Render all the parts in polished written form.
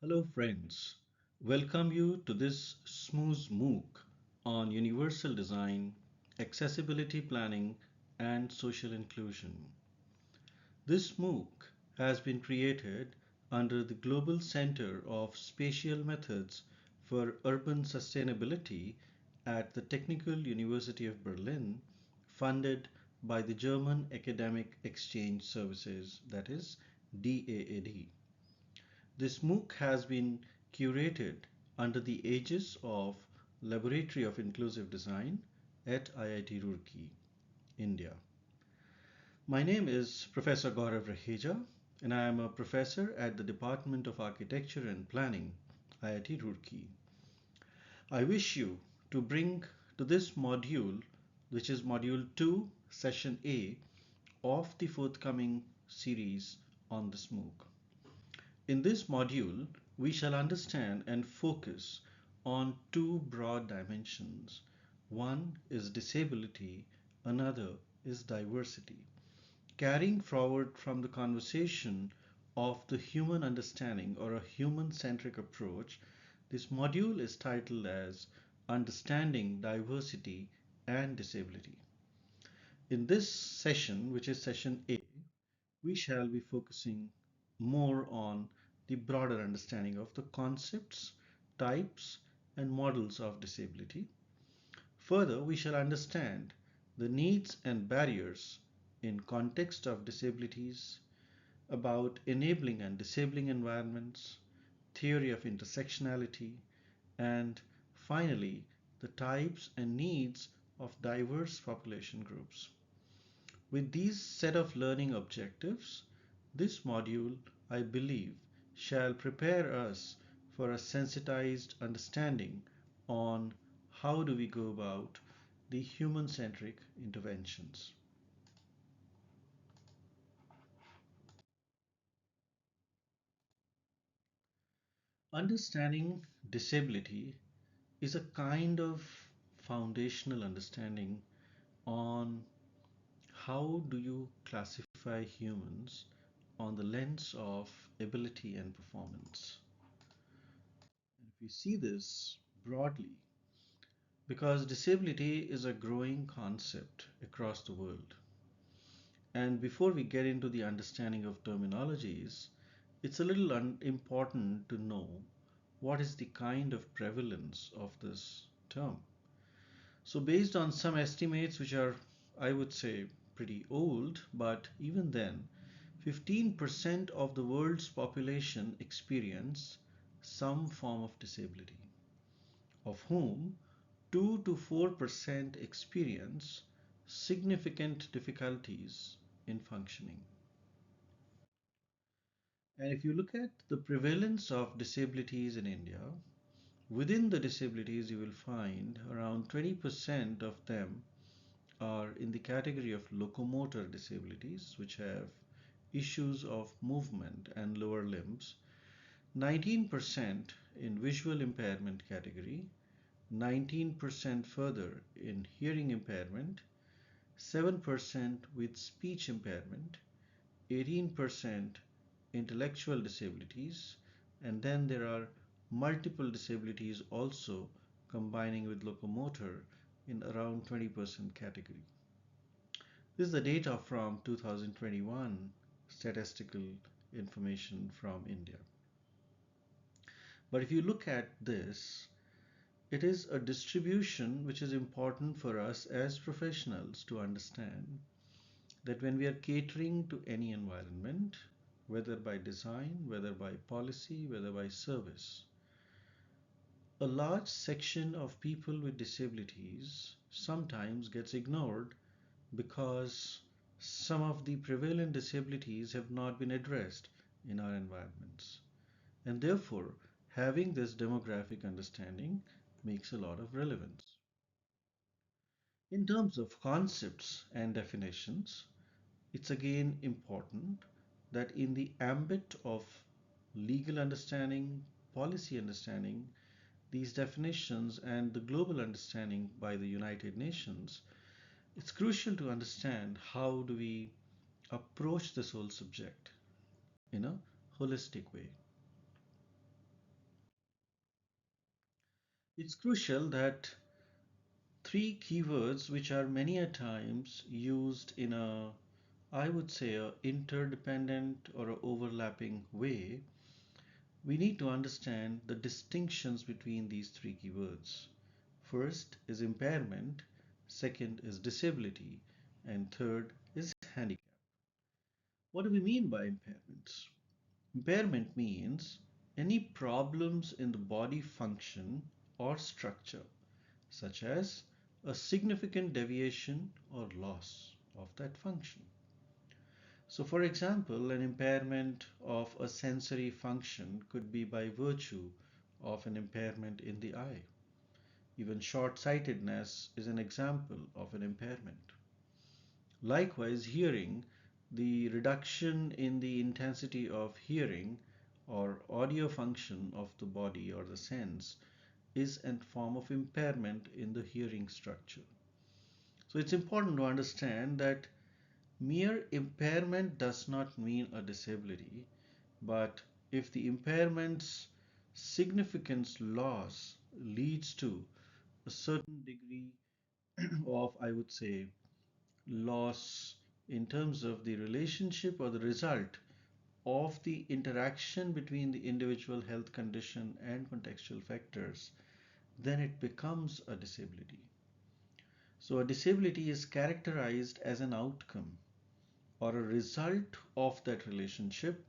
Hello, friends. Welcome you to this smooth MOOC on universal design, accessibility planning, and social inclusion. This MOOC has been created under the Global Center of Spatial Methods for Urban Sustainability at the Technical University of Berlin, funded by the German Academic Exchange Services, that is DAAD. This MOOC has been curated under the aegis of Laboratory of Inclusive Design at IIT Roorkee, India. My name is Professor Gaurav Raheja, and I am a professor at the Department of Architecture and Planning, IIT Roorkee. I wish you to bring to this module, which is Module 2, Session A, of the forthcoming series on this MOOC. In this module, we shall understand and focus on two broad dimensions. One is disability, another is diversity. Carrying forward from the conversation of the human understanding or a human centric approach, this module is titled as Understanding Diversity and Disability. In this session, which is session A, we shall be focusing more on the broader understanding of the concepts, types, and models of disability. Further, we shall understand the needs and barriers in context of disabilities, about enabling and disabling environments, theory of intersectionality, and finally, the types and needs of diverse population groups. With these set of learning objectives, this module, I believe, shall prepare us for a sensitized understanding on how do we go about the human-centric interventions. Understanding disability is a kind of foundational understanding on how do you classify humans on the lens of ability and performance. If we see this broadly, because disability is a growing concept across the world. And before we get into the understanding of terminologies, it's a little important to know what is the kind of prevalence of this term. So, based on some estimates, which are, I would say, pretty old, but even then, 15% of the world's population experience some form of disability, of whom 2 to 4% experience significant difficulties in functioning. And if you look at the prevalence of disabilities in India, within the disabilities you will find around 20% of them are in the category of locomotor disabilities, which have issues of movement and lower limbs, 19% in visual impairment category, 19% further in hearing impairment, 7% with speech impairment, 18% intellectual disabilities, and then there are multiple disabilities also combining with locomotor in around 20% category. This is the data from 2021 statistical information from India. But if you look at this, it is a distribution which is important for us as professionals to understand that when we are catering to any environment, whether by design, whether by policy, whether by service, a large section of people with disabilities sometimes gets ignored because some of the prevalent disabilities have not been addressed in our environments. And therefore, having this demographic understanding makes a lot of relevance. In terms of concepts and definitions, it's again important that in the ambit of legal understanding, policy understanding, these definitions and the global understanding by the United Nations, it's crucial to understand how do we approach this whole subject in a holistic way. It's crucial that three keywords which are many a times used in a, I would say, a interdependent or a overlapping way, we need to understand the distinctions between these three keywords. First is impairment, second is disability, and third is handicap. What do we mean by impairments? Impairment means any problems in the body function or structure, such as a significant deviation or loss of that function. So, for example, an impairment of a sensory function could be by virtue of an impairment in the eye. Even short sightedness is an example of an impairment. Likewise, hearing, the reduction in the intensity of hearing or audio function of the body or the sense is a form of impairment in the hearing structure. So it's important to understand that mere impairment does not mean a disability, but if the impairment's significance loss leads to a certain degree of, I would say, loss in terms of the relationship or the result of the interaction between the individual health condition and contextual factors, then it becomes a disability. So, a disability is characterized as an outcome or a result of that relationship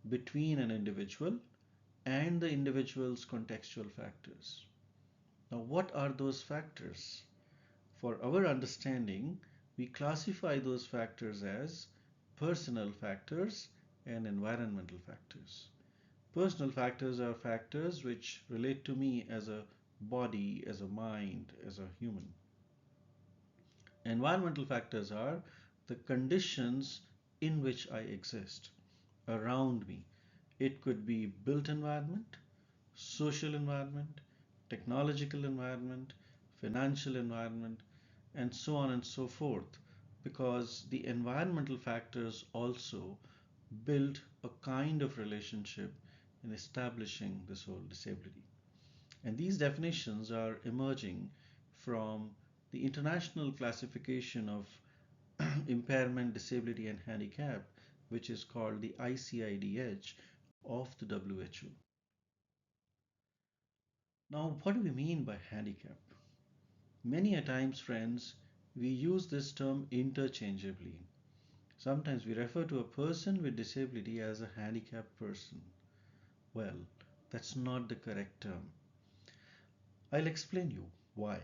between an individual and the individual's contextual factors. Now, what are those factors? For our understanding, we classify those factors as personal factors and environmental factors. Personal factors are factors which relate to me as a body, as a mind, as a human. Environmental factors are the conditions in which I exist around me. It could be built environment, social environment, technological environment, financial environment, and so on and so forth, because the environmental factors also build a kind of relationship in establishing this whole disability. And these definitions are emerging from the international classification of impairment, disability, and handicap, which is called the ICIDH of the WHO. Now, what do we mean by handicap? Many a times, friends, we use this term interchangeably. Sometimes we refer to a person with disability as a handicapped person. Well, that's not the correct term. I'll explain you why.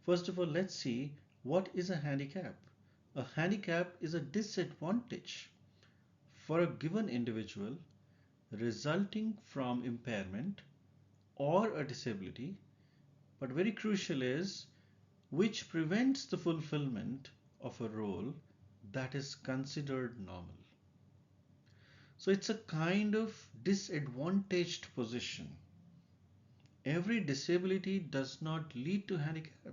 First of all, let's see what is a handicap. A handicap is a disadvantage for a given individual resulting from impairment or a disability, but very crucial is which prevents the fulfillment of a role that is considered normal. So it's a kind of disadvantaged position. Every disability does not lead to handicap.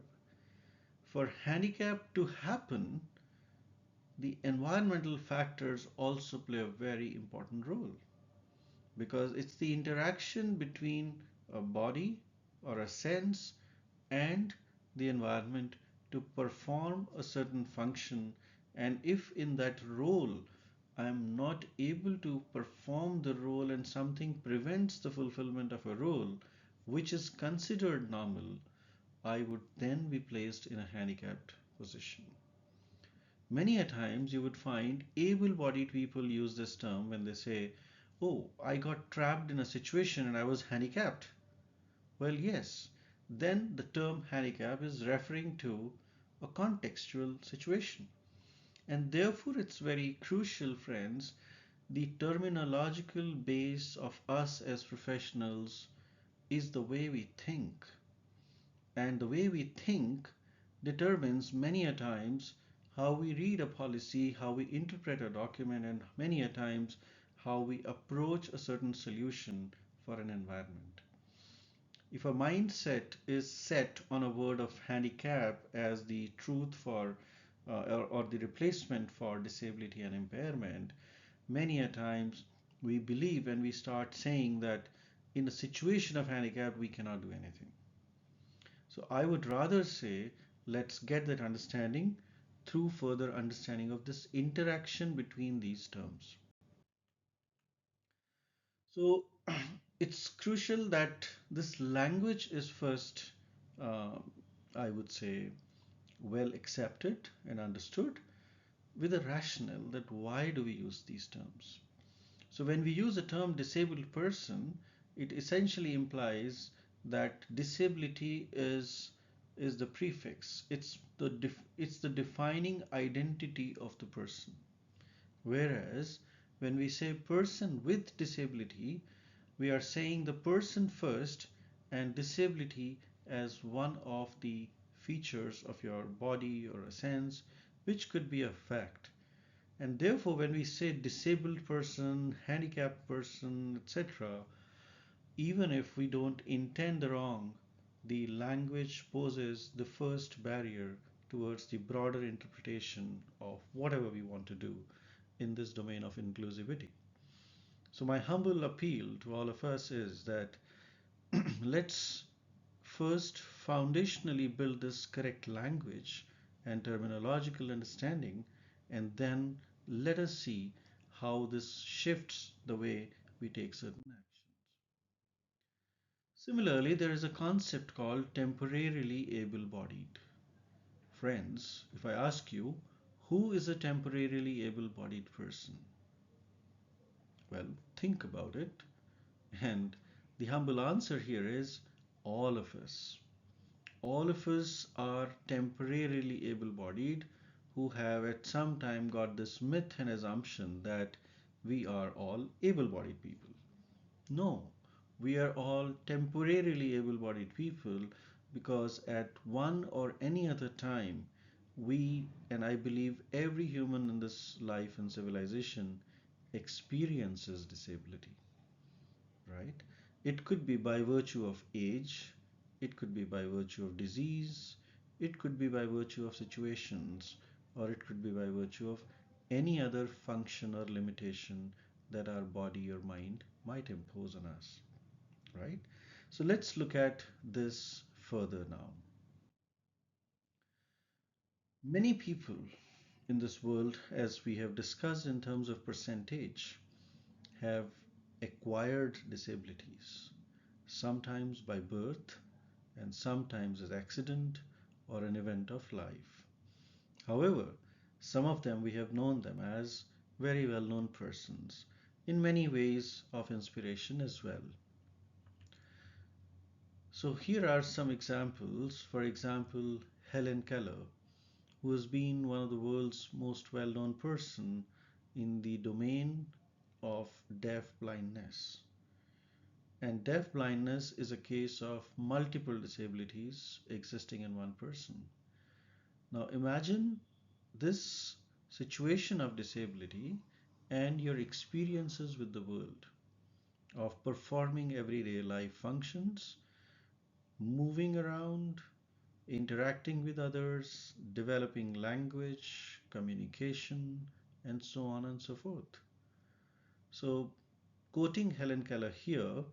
For handicap to happen, the environmental factors also play a very important role because it's the interaction between a body or a sense and the environment to perform a certain function. And if in that role I am not able to perform the role and something prevents the fulfillment of a role which is considered normal, I would then be placed in a handicapped position. Many a times you would find able-bodied people use this term when they say, "Oh, I got trapped in a situation and I was handicapped." Well, yes, then the term handicap is referring to a contextual situation. And therefore, it's very crucial, friends, the terminological base of us as professionals is the way we think. And the way we think determines many a times how we read a policy, how we interpret a document, and many a times how we approach a certain solution for an environment. If a mindset is set on a word of handicap as the truth for or the replacement for disability and impairment, many a times we believe and we start saying that in a situation of handicap we cannot do anything. So I would rather say let's get that understanding through further understanding of this interaction between these terms. So it's crucial that this language is first, uh, I would say, well accepted and understood with a rationale that why do we use these terms. So when we use the term disabled person, it essentially implies that disability is the prefix. It's the defining identity of the person. Whereas when we say person with disability, we are saying the person first and disability as one of the features of your body or a sense, which could be a fact. And therefore, when we say disabled person, handicapped person, etc., even if we don't intend the wrong, the language poses the first barrier towards the broader interpretation of whatever we want to do in this domain of inclusivity. So, my humble appeal to all of us is that let's first foundationally build this correct language and terminological understanding, and then let us see how this shifts the way we take certain actions. Similarly, there is a concept called temporarily able bodied. Friends, if I ask you, who is a temporarily able bodied person? Well, think about it. And the humble answer here is all of us. All of us are temporarily able bodied who have at some time got this myth and assumption that we are all able bodied people. No, we are all temporarily able bodied people because at one or any other time, we, and I believe every human in this life and civilization, experiences disability, right? It could be by virtue of age, it could be by virtue of disease, it could be by virtue of situations, or it could be by virtue of any other function or limitation that our body or mind might impose on us, right? So let's look at this further now. Many people in this world, as we have discussed in terms of percentage, have acquired disabilities, sometimes by birth and sometimes as accident or an event of life. However, some of them we have known them as very well known persons, in many ways of inspiration as well. So here are some examples. For example, Helen Keller, who has been one of the world's most well known person in the domain of deaf blindness. And deaf blindness is a case of multiple disabilities existing in one person. Now imagine this situation of disability and your experiences with the world of performing everyday life functions, moving around, interacting with others, developing language, communication, and so on and so forth. So, quoting Helen Keller here,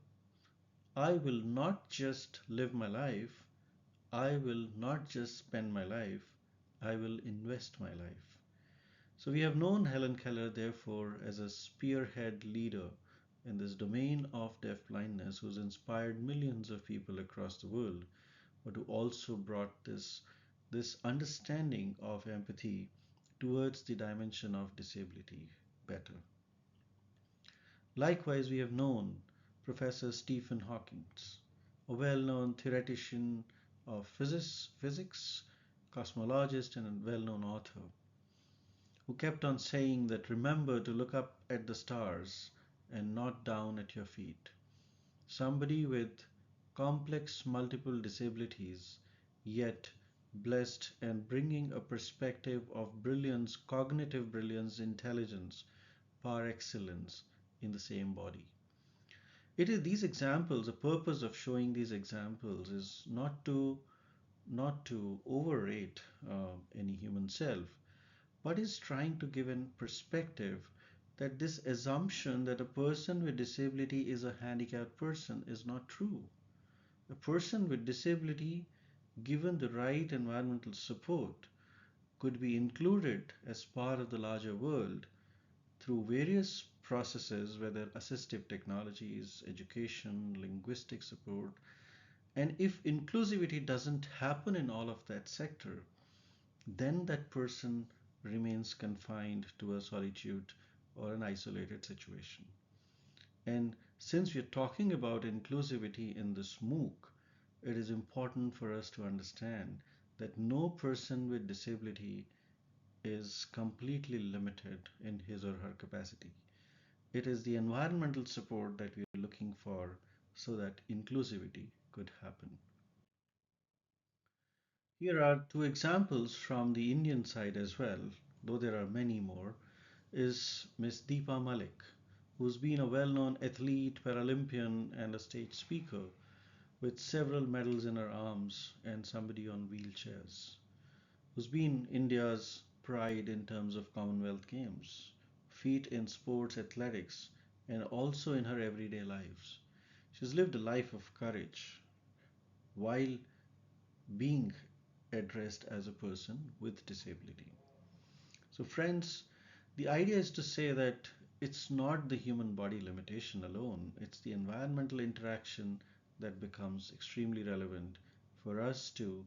I will not just live my life, I will not just spend my life, I will invest my life. So we have known Helen Keller, therefore, as a spearhead leader in this domain of deafblindness who's inspired millions of people across the world, but who also brought this understanding of empathy towards the dimension of disability better. Likewise, we have known Professor Stephen Hawking, a well-known theoretician of physics, cosmologist, and a well-known author, who kept on saying that remember to look up at the stars and not down at your feet. Somebody with complex multiple disabilities, yet blessed and bringing a perspective of brilliance, cognitive brilliance, intelligence, par excellence in the same body. It is these examples, the purpose of showing these examples is not to overrate any human self, but is trying to give an perspective that this assumption that a person with disability is a handicapped person is not true. A person with disability given the right environmental support, could be included as part of the larger world through various processes, whether assistive technologies, education, linguistic support. And if inclusivity doesn't happen in all of that sector, then that person remains confined to a solitude or an isolated situation. And since we're talking about inclusivity in this MOOC, it is important for us to understand that no person with disability is completely limited in his or her capacity. It is the environmental support that we're looking for so that inclusivity could happen. Here are two examples from the Indian side as well, though there are many more, is Miss Deepa Malik, who's been a well-known athlete, Paralympian, and a stage speaker with several medals in her arms and somebody on wheelchairs, who's been India's pride in terms of Commonwealth Games, feat in sports athletics, and also in her everyday lives. She's lived a life of courage while being addressed as a person with disability. So, friends, the idea is to say that it's not the human body limitation alone, it's the environmental interaction that becomes extremely relevant for us to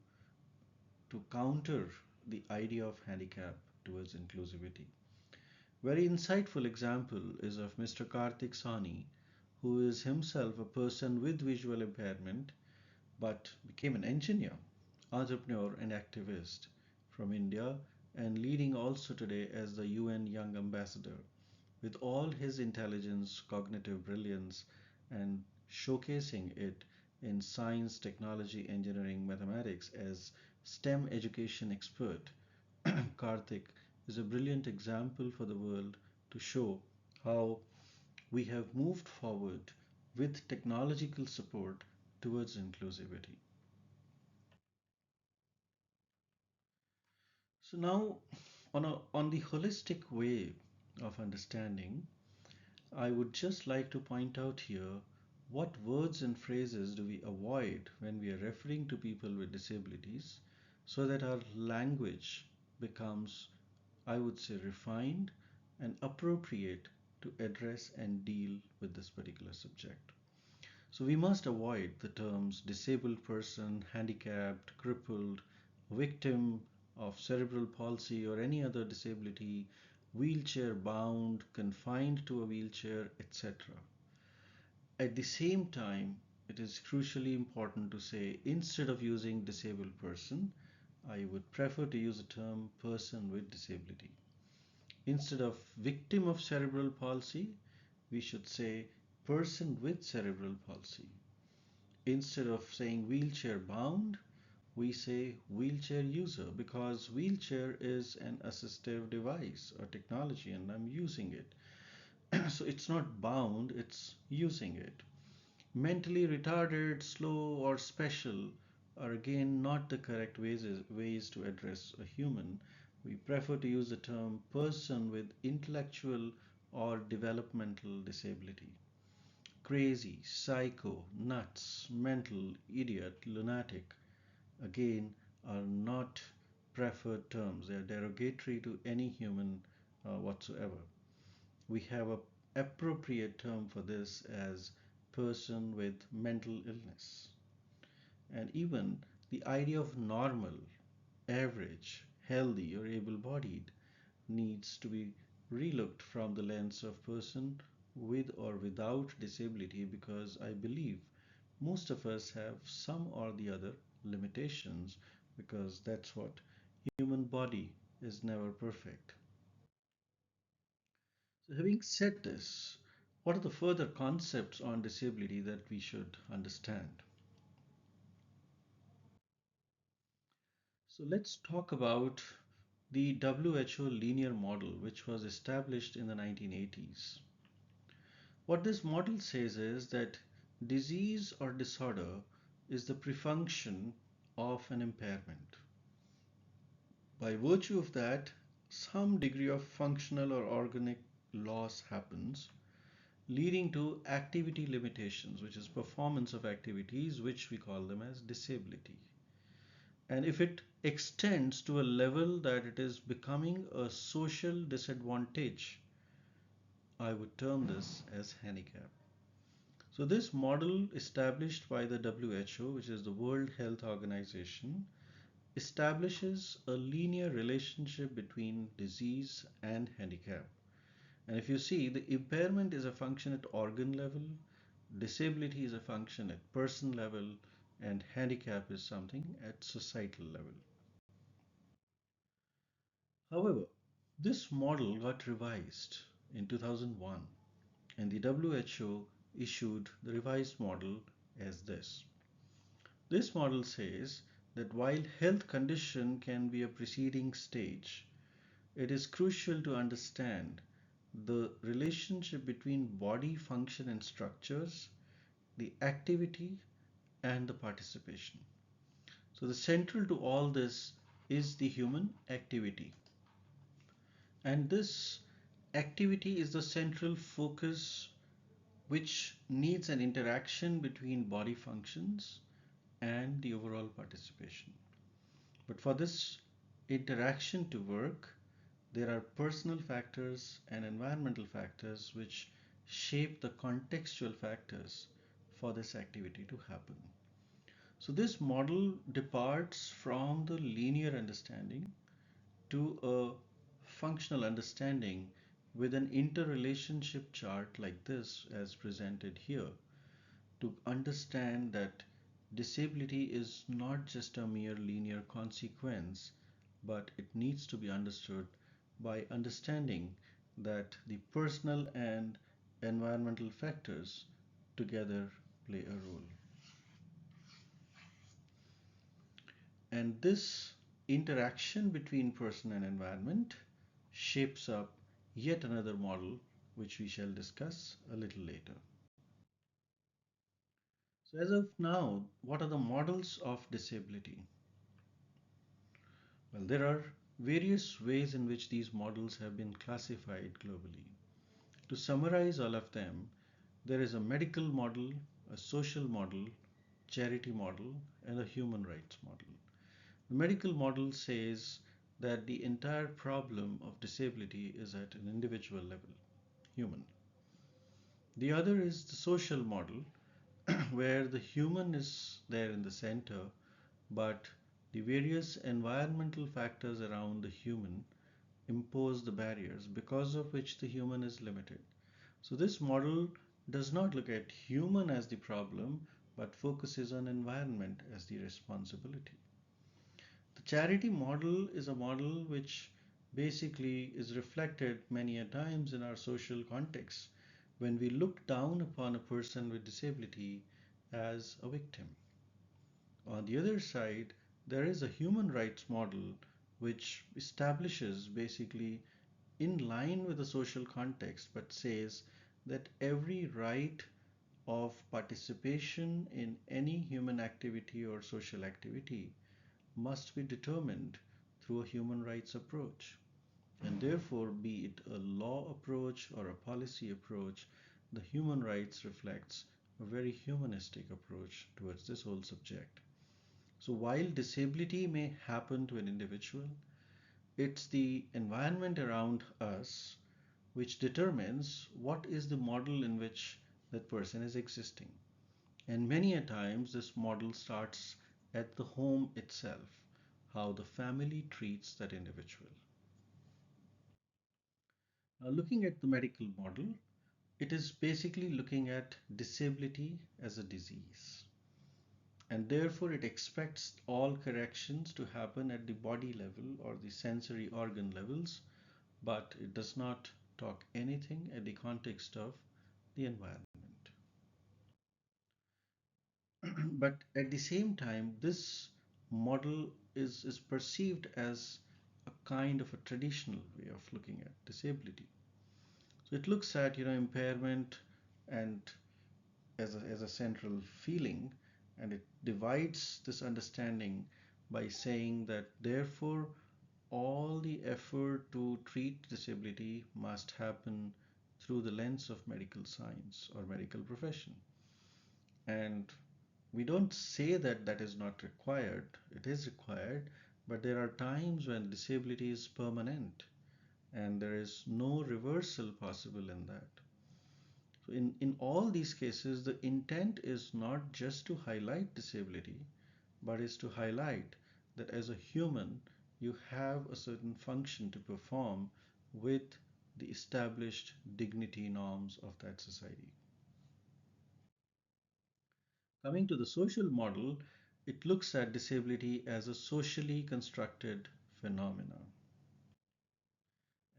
counter the idea of handicap towards inclusivity. Very insightful example is of Mr. Karthik Sani, who is himself a person with visual impairment but became an engineer, entrepreneur, and activist from India, and leading also today as the UN Young Ambassador with all his intelligence, cognitive brilliance, and showcasing it in science, technology, engineering, mathematics as STEM education expert. Karthik is a brilliant example for the world to show how we have moved forward with technological support towards inclusivity. So now, on the holistic way of understanding, I would just like to point out here what words and phrases do we avoid when we are referring to people with disabilities so that our language becomes, I would say, refined and appropriate to address and deal with this particular subject. So we must avoid the terms disabled person, handicapped, crippled, victim of cerebral palsy or any other disability, wheelchair bound, confined to a wheelchair, etc. At the same time, it is crucially important to say instead of using disabled person, I would prefer to use the term person with disability. Instead of victim of cerebral palsy, we should say person with cerebral palsy. Instead of saying wheelchair bound, we say wheelchair user because wheelchair is an assistive device or technology and I'm using it. So it's not bound, it's using it. Mentally retarded, slow, or special are again not the correct ways to address a human. We prefer to use the term person with intellectual or developmental disability. Crazy, psycho, nuts, mental, idiot, lunatic, again, are not preferred terms. They are derogatory to any human whatsoever. We have a appropriate term for this as person with mental illness. And even the idea of normal, average, healthy, or able bodied needs to be relooked from the lens of person with or without disability because I believe most of us have some or the other limitations because that's what human body is never perfect. So having said this, what are the further concepts on disability that we should understand? So let's talk about the WHO linear model, which was established in the 1980s. What this model says is that disease or disorder is the prefunction of an impairment. By virtue of that, some degree of functional or organic loss happens, leading to activity limitations, which is performance of activities, which we call them as disability. And if it extends to a level that it is becoming a social disadvantage, I would term this as handicap. So, this model established by the WHO, which is the World Health Organization, establishes a linear relationship between disease and handicap. And if you see, the impairment is a function at organ level, disability is a function at person level, and handicap is something at societal level. However, this model got revised in 2001, and the WHO issued the revised model as this. This model says that while health condition can be a preceding stage, it is crucial to understand the relationship between body function and structures, the activity, and the participation. So, the central to all this is the human activity. And this activity is the central focus which needs an interaction between body functions and the overall participation. But for this interaction to work, there are personal factors and environmental factors which shape the contextual factors for this activity to happen. So, this model departs from the linear understanding to a functional understanding with an interrelationship chart like this, as presented here, to understand that disability is not just a mere linear consequence, but it needs to be understood by understanding that the personal and environmental factors together play a role. And this interaction between person and environment shapes up yet another model which we shall discuss a little later. So, as of now, what are the models of disability? Well, there are various ways in which these models have been classified globally. To summarize all of them, there is a medical model, a social model, charity model, and a human rights model. The medical model says that the entire problem of disability is at an individual level, human. The other is the social model, where the human is there in the center, but the various environmental factors around the human impose the barriers because of which the human is limited. So, this model does not look at human as the problem but focuses on environment as the responsibility. The charity model is a model which basically is reflected many a times in our social context when we look down upon a person with disability as a victim. On the other side, there is a human rights model which establishes basically in line with the social context but says that every right of participation in any human activity or social activity must be determined through a human rights approach. And therefore, be it a law approach or a policy approach, the human rights reflects a very humanistic approach towards this whole subject. So, while disability may happen to an individual, it's the environment around us which determines what is the model in which that person is existing. And many a times, this model starts at the home itself, how the family treats that individual. Now, looking at the medical model, it is basically looking at disability as a disease. And therefore, it expects all corrections to happen at the body level or the sensory organ levels, but it does not talk anything at the context of the environment. But at the same time, this model is perceived as a kind of a traditional way of looking at disability. So it looks at impairment and as a central feeling, and it divides this understanding by saying that therefore all the effort to treat disability must happen through the lens of medical science or medical profession. And We don't say that that is not required, it is required, but there are times when disability is permanent and there is no reversal possible in that. So, in all these cases, the intent is not just to highlight disability, but is to highlight that as a human, you have a certain function to perform with the established dignity norms of that society. Coming to the social model, it looks at disability as a socially constructed phenomena.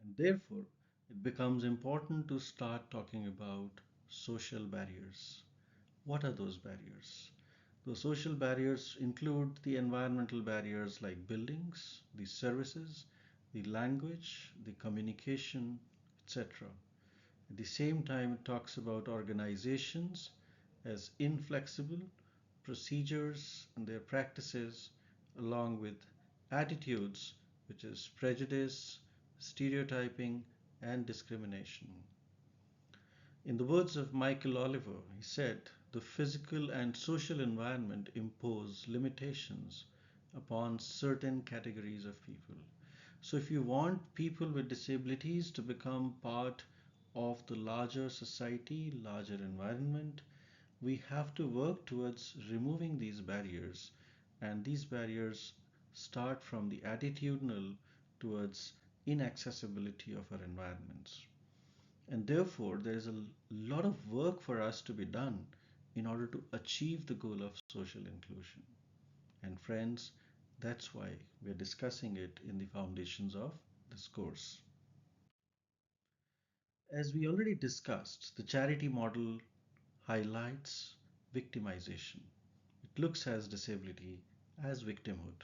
And therefore, it becomes important to start talking about social barriers. What are those barriers? The social barriers include the environmental barriers like buildings, the services, the language, the communication, etc. At the same time, it talks about organizations as inflexible, procedures and their practices, along with attitudes, which is prejudice, stereotyping, and discrimination. In the words of Michael Oliver, he said, the physical and social environment impose limitations upon certain categories of people. So, if you want people with disabilities to become part of the larger society, larger environment, we have to work towards removing these barriers. And these barriers start from the attitudinal towards inaccessibility of our environments. And therefore, there is a lot of work for us to be done in order to achieve the goal of social inclusion. And friends, that's why we're discussing it in the foundations of this course. As we already discussed, the charity model highlights victimization. It looks at disability as victimhood.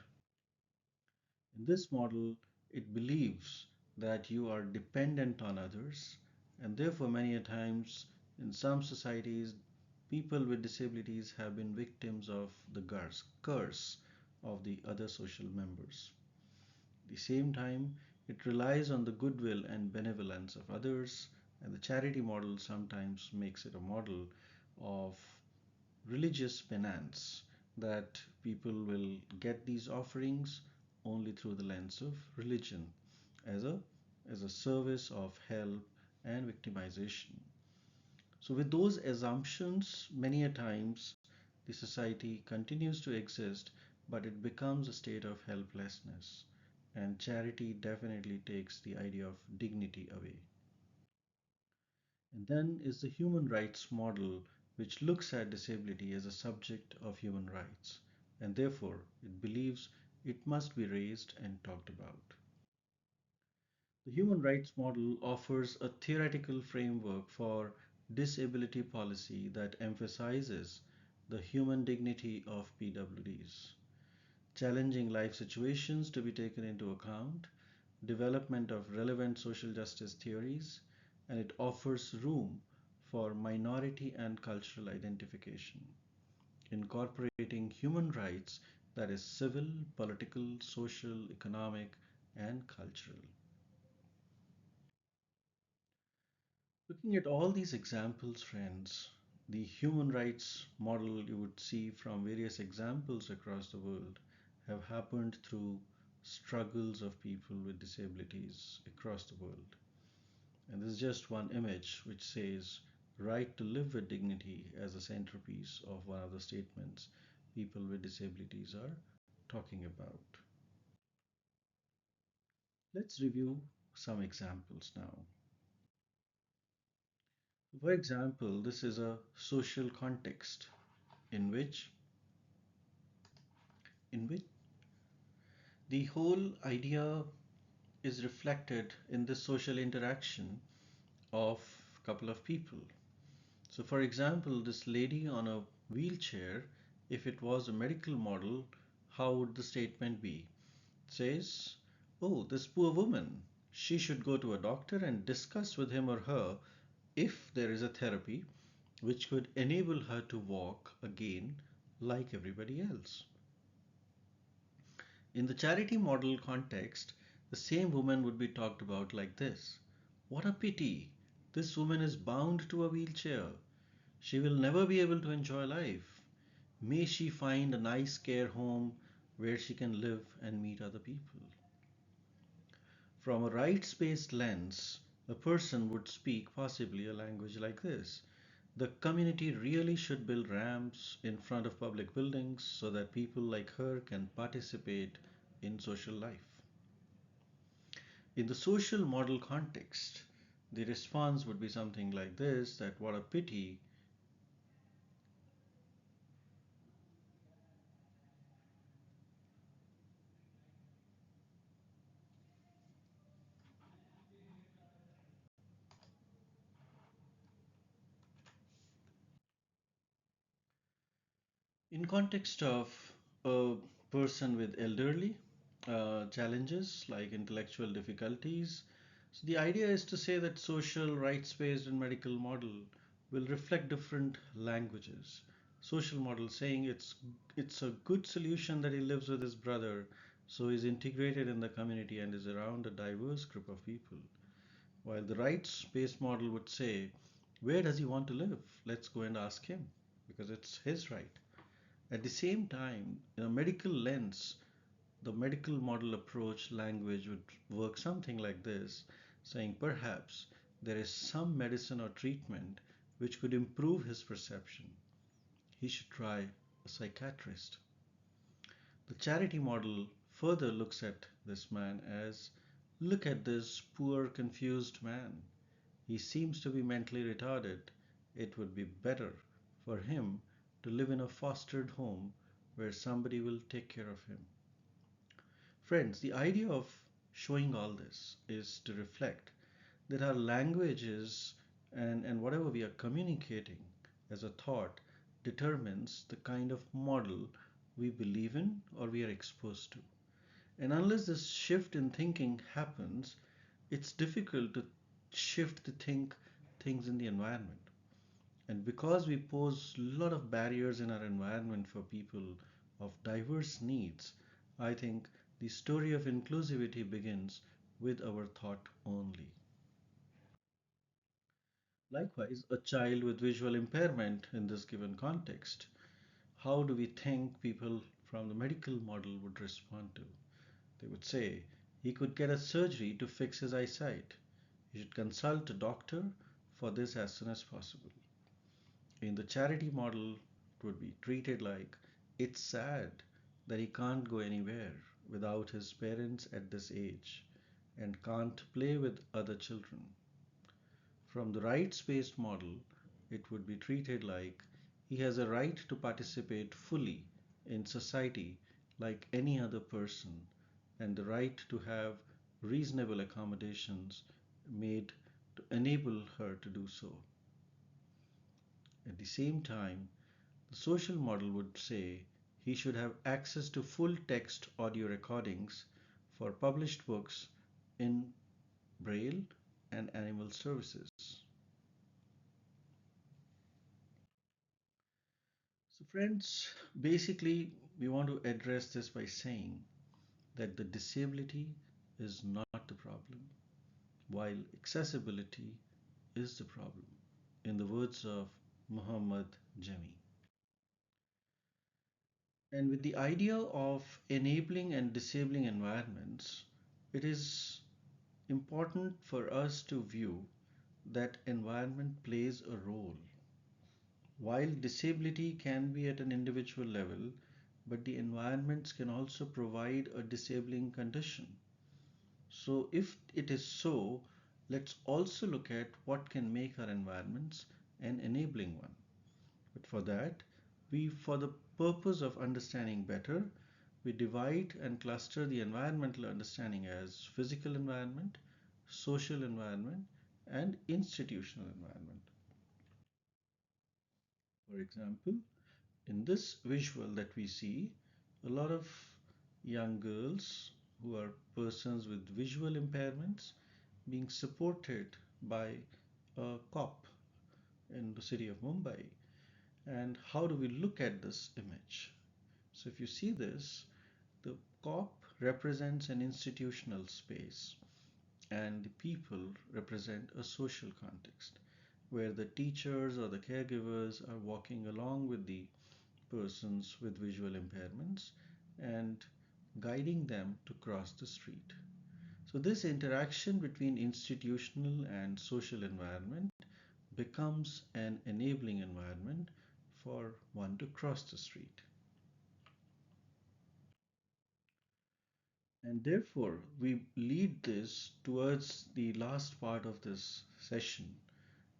In this model, it believes that you are dependent on others, and therefore, many a times in some societies, people with disabilities have been victims of the curse of the other social members. At the same time, it relies on the goodwill and benevolence of others, and the charity model sometimes makes it a model of religious penance, that people will get these offerings only through the lens of religion as a service of help and victimization. So with those assumptions, many a times the society continues to exist, but it becomes a state of helplessness, and charity definitely takes the idea of dignity away. And then is the human rights model, which looks at disability as a subject of human rights, and therefore it believes it must be raised and talked about. The human rights model offers a theoretical framework for disability policy that emphasizes the human dignity of PWDs, challenging life situations to be taken into account, development of relevant social justice theories, and it offers room for minority and cultural identification, incorporating human rights that is civil, political, social, economic, and cultural. Looking at all these examples, friends, the human rights model you would see from various examples across the world have happened through struggles of people with disabilities across the world. And this is just one image which says right to live with dignity as a centerpiece of one of the statements people with disabilities are talking about. Let's review some examples now. For example, this is a social context in which in which the whole idea is reflected in the social interaction of a couple of people. So, for example, this lady on a wheelchair, if it was a medical model, how would the statement be? It says, oh, this poor woman, she should go to a doctor and discuss with him or her if there is a therapy which could enable her to walk again like everybody else. In the charity model context, the same woman would be talked about like this: what a pity! This woman is bound to a wheelchair. She will never be able to enjoy life. May she find a nice care home where she can live and meet other people. From a rights based lens, a person would speak possibly a language like this: the community really should build ramps in front of public buildings so that people like her can participate in social life. In the social model context, the response would be something like this: that what a pity. In context of a person with elderly challenges like intellectual difficulties, so the idea is to say that social rights-based and medical model will reflect different languages. Social model saying it's a good solution that he lives with his brother, so he's integrated in the community and is around a diverse group of people. While the rights-based model would say, where does he want to live? Let's go and ask him because it's his right. At the same time, in a medical lens, the medical model approach language would work something like this, saying perhaps there is some medicine or treatment which could improve his perception. He should try a psychiatrist. The charity model further looks at this man as, look at this poor, confused man. He seems to be mentally retarded. It would be better for him to live in a fostered home where somebody will take care of him. Friends, the idea of showing all this is to reflect that our languages and whatever we are communicating as a thought determines the kind of model we believe in or we are exposed to. And unless this shift in thinking happens, it's difficult to shift the things in the environment. And because we pose a lot of barriers in our environment for people of diverse needs, I think the story of inclusivity begins with our thought only. Likewise, a child with visual impairment in this given context, how do we think people from the medical model would respond to? They would say he could get a surgery to fix his eyesight. He should consult a doctor for this as soon as possible. In the charity model, it would be treated like it's sad that he can't go anywhere without his parents at this age and can't play with other children. From the rights based model, it would be treated like he has a right to participate fully in society like any other person and the right to have reasonable accommodations made to enable her to do so. At the same time, the social model would say he should have access to full text audio recordings for published books in Braille and animal services. So, friends, basically, we want to address this by saying that the disability is not the problem, while accessibility is the problem, in the words of Muhammad Jami. And with the idea of enabling and disabling environments, it is important for us to view that environment plays a role. While disability can be at an individual level, but the environments can also provide a disabling condition. So, if it is so, let's also look at what can make our environments an enabling one. But for that, for the purpose of understanding better, we divide and cluster the environmental understanding as physical environment, social environment, and institutional environment. For example, in this visual that we see, a lot of young girls who are persons with visual impairments being supported by a cop in the city of Mumbai. And how do we look at this image? So if you see this, the cop represents an institutional space and the people represent a social context where the teachers or the caregivers are walking along with the persons with visual impairments and guiding them to cross the street. So, this interaction between institutional and social environment becomes an enabling environment for one to cross the street. And therefore, we lead this towards the last part of this session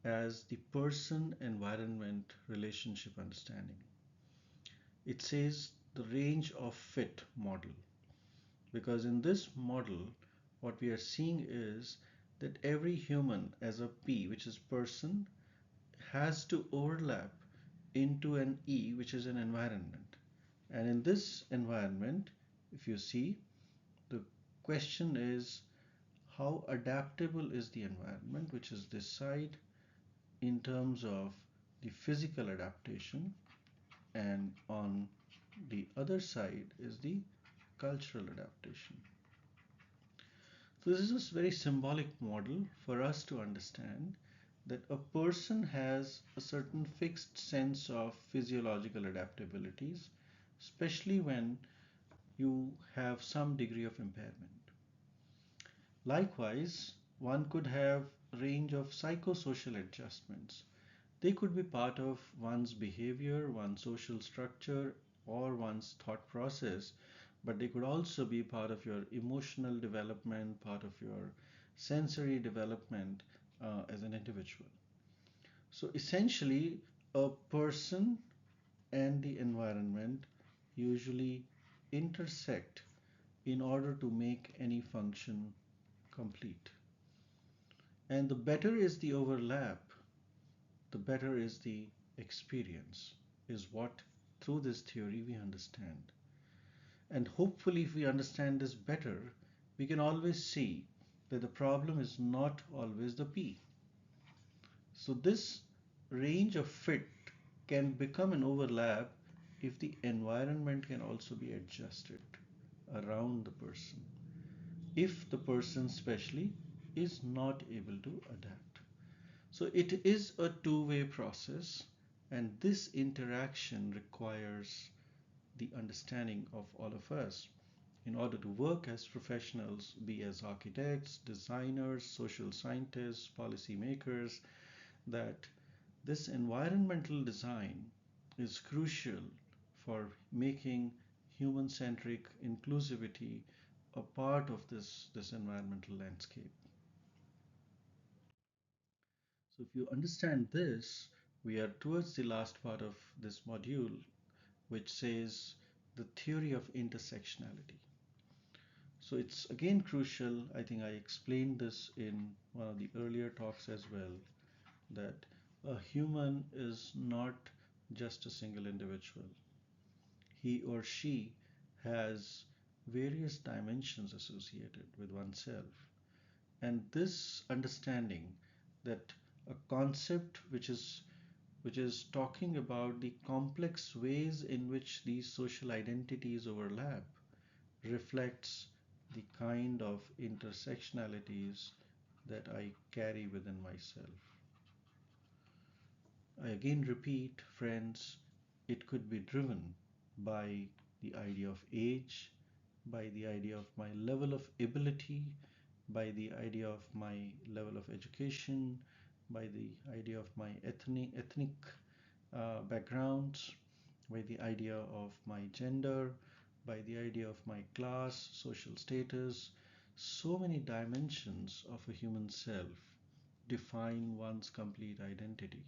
as the person environment relationship understanding. It says the range of fit model, because in this model, what we are seeing is that every human as a P, which is person, has to overlap into an E, which is an environment. And in this environment, if you see, the question is how adaptable is the environment, which is this side, in terms of the physical adaptation, and on the other side is the cultural adaptation. So this is a very symbolic model for us to understand that a person has a certain fixed sense of physiological adaptabilities, especially when you have some degree of impairment. Likewise, one could have a range of psychosocial adjustments. They could be part of one's behavior, one's social structure, or one's thought process, but they could also be part of your emotional development, part of your sensory development as an individual. So essentially, a person and the environment usually intersect in order to make any function complete. And the better is the overlap, the better is the experience, is what through this theory we understand. And hopefully, if we understand this better, we can always see that the problem is not always the P. So, this range of fit can become an overlap if the environment can also be adjusted around the person, if the person, especially, is not able to adapt. So it is a two-way process, and this interaction requires the understanding of all of us in order to work as professionals, be as architects, designers, social scientists, policymakers, that this environmental design is crucial for making human-centric inclusivity a part of this environmental landscape. So if you understand this, we are towards the last part of this module, which says the theory of intersectionality. So it's again crucial, I think I explained this in one of the earlier talks as well, that a human is not just a single individual. He or she has various dimensions associated with oneself. And this understanding that a concept which is talking about the complex ways in which these social identities overlap reflects the kind of intersectionalities that I carry within myself. I again repeat, friends, it could be driven by the idea of age, by the idea of my level of ability, by the idea of my level of education, by the idea of my ethnic backgrounds, by the idea of my gender, by the idea of my class, social status. So many dimensions of a human self define one's complete identity.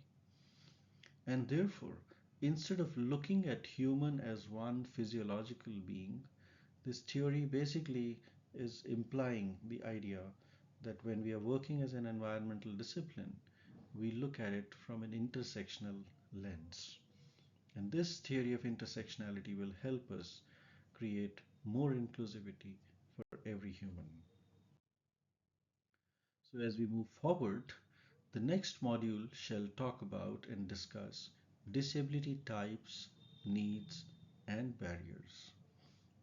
And therefore, instead of looking at human as one physiological being, this theory basically is implying the idea that when we are working as an environmental discipline, we look at it from an intersectional lens. And this theory of intersectionality will help us create more inclusivity for every human. So, as we move forward, the next module shall talk about and discuss disability types, needs, and barriers.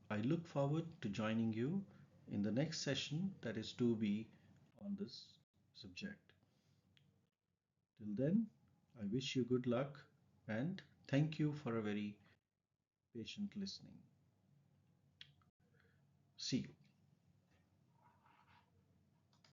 I look forward to joining you in the next session that is to be on this subject. Till then, I wish you good luck and thank you for a very patient listening. See you.